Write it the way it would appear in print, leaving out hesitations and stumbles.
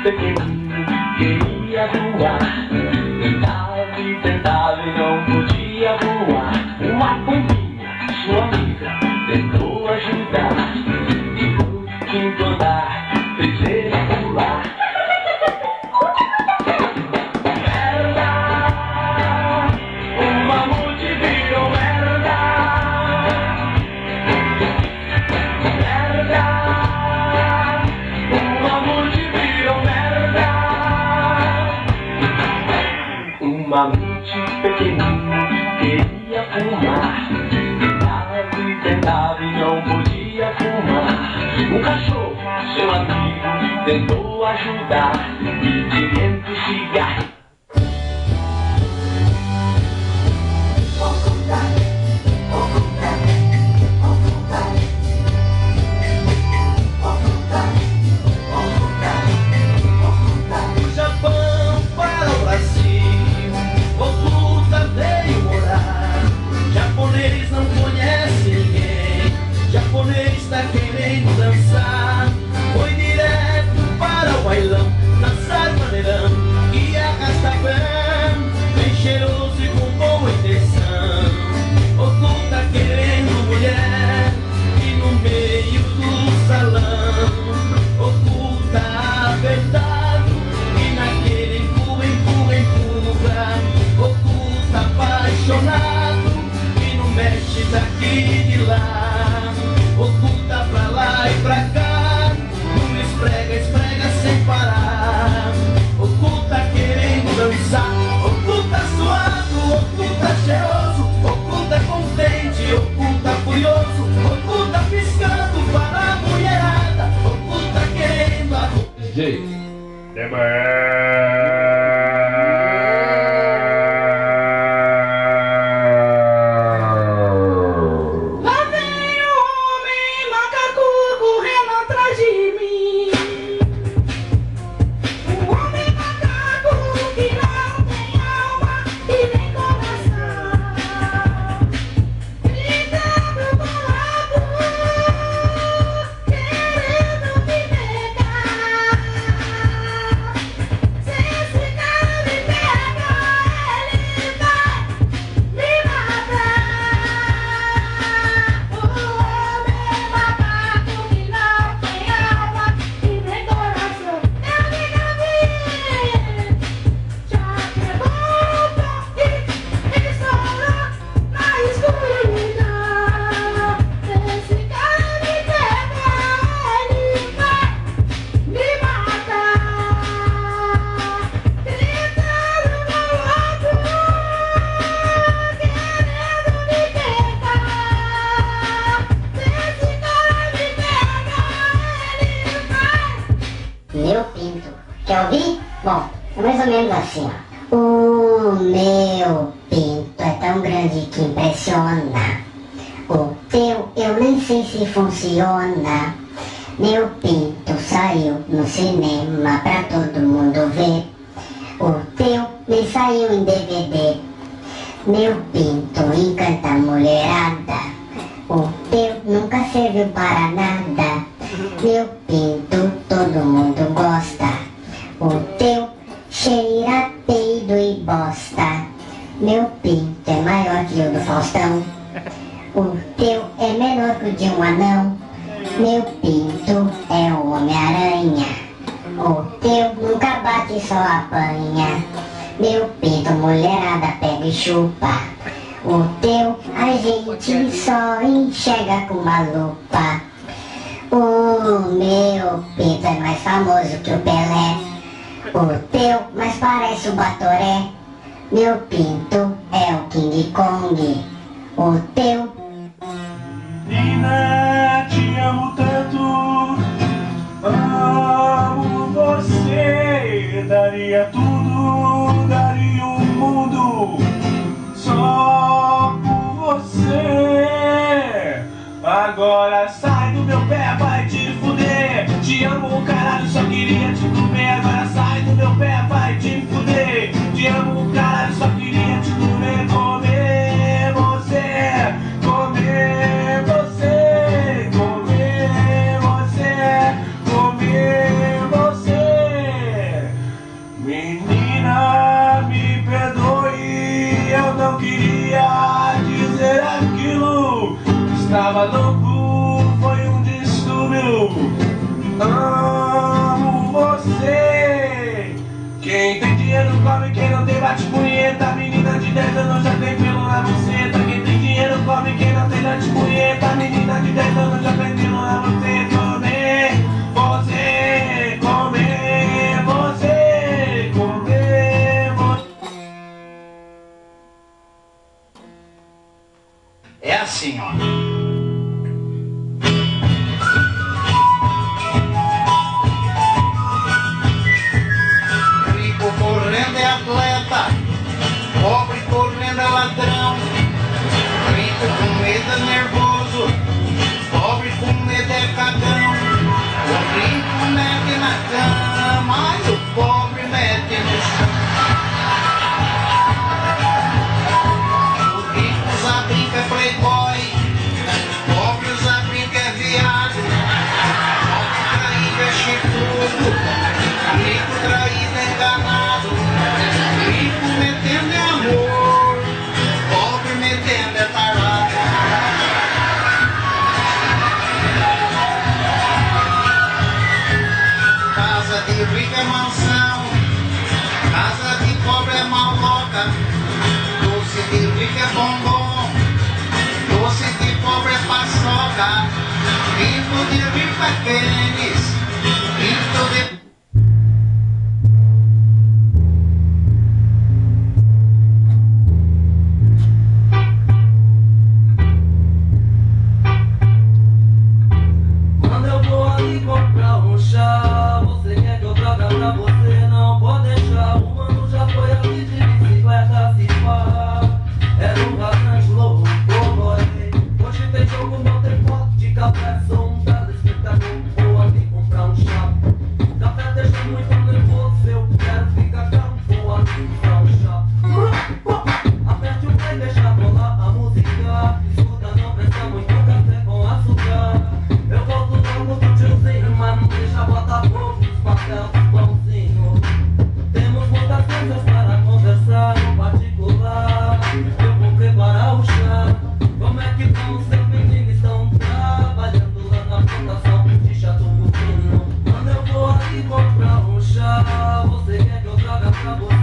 pequenino queria voar. Tentava e não podia voar. Uma pombinha, sua amiga, tentou ajudar. E tudo que encontrar fez ele pular. Merda, o mamute virou merda. Merda, o mamute virou merda. Um mamute pequenino queria fumar. Tentava e não podia fumar. Um cachorro, seu amigo, tentou ajudar. E de dentro cigarro. Do Japão para o Brasil, oculta veio morar. Japonês não conhece ninguém, japonês tá querendo dançar. Foi direto para o bailão, dançar maneirão e arrasta bem, bem cheiroso e com boa intenção. Oculta querendo mulher e no meio do salão. Oculta apertado e naquele empurra, empurra, empurra. Oculta apaixonado e não mexe daqui e de lá. Oculta pra lá e pra cá, não esfrega, esfrega sem parar. Oculta querendo dançar, oculta suado, oculta cheiroso, oculta contente, oculta furioso, oculta piscando para a mulherada, oculta querendo a... Lá vem o homem macaco correndo atrás de mim. O homem macaco que não tem alma e nem coração, gritando com a dor, querendo me pegar. Se esse cara me pega, ele vai me matar. O homem macaco que não tem alma e nem coração. Minha amiga vi, já perguntou e estourou na escuridão. Se esse cara me pega, ele vai me matar. Gritando no alto, querendo me pegar. Se esse cara me pega, ele vai. Meu pinto. Quer ouvir? Bom, é mais ou menos assim, ó. O meu pinto é tão grande que impressiona. O teu eu nem sei se funciona. Meu pinto saiu no cinema pra todo mundo ver. O teu nem saiu em DVD. Meu pinto encanta a mulherada. O teu nunca serviu para nada. Meu pinto todo mundo gosta. O teu cheira peido e bosta. Meu pinto é maior que o do Faustão. O teu é menor que o de um anão. Meu pinto é o Homem-Aranha. O teu nunca bate, só apanha. Meu pinto mulherada pega e chupa. O teu a gente só enxerga com uma lupa. O meu pinto é mais famoso que o Pelé. O teu mais parece o Batoré. Meu pinto é o King Kong. O teu... Nina, te amo tanto, amo você. Daria tudo, daria o mundo só por você. Agora sai do meu pé, vai te fuder. Te amo, caralho, só queria te comer. Agora sai do meu pé, vai te fuder. Te amo, caralho, só queria te comer. Comer você, comer você, comer decadão. O rico mete na cama e o pobre mete no chão. O rico usa brinca é playboy, o pobre usa brinca é viado. Pobre traído é chifrudo, rico traído é enganado. Rico metendo é amor, pobre metendo é tarado. Casa de rico é mansão, casa de pobre é maloca. Doce de rico é bombom, doce de pobre é paçoca. Pinto de rico é pênis, pinto de... Quando eu vou ali comprar um chá, você quer que eu traga pra você? Não pode deixar, o mano já foi ali de bicicleta se pá. Era um rasante louco, boy. Hoje tem jogo, não tem foto de café, sou um telespectador, vou ali comprar um chá. Café deixa muito nervoso, eu quero ficar calmo, vou ali comprar um chá. Aperte o play, deixa rolar a música, escuta, não presta muito café com açúcar. Eu volto logo do tiozinho, mas não deixa botar fogo nos papéis do pãozinho. Temos muitas coisas para conversar no particular. Eu vou preparar o chá. Como é que vão os seus meninos? Estão trabalhando lá na plantação de chato bufino. Quando eu vou ali comprar um chá, você quer que eu traga pra você?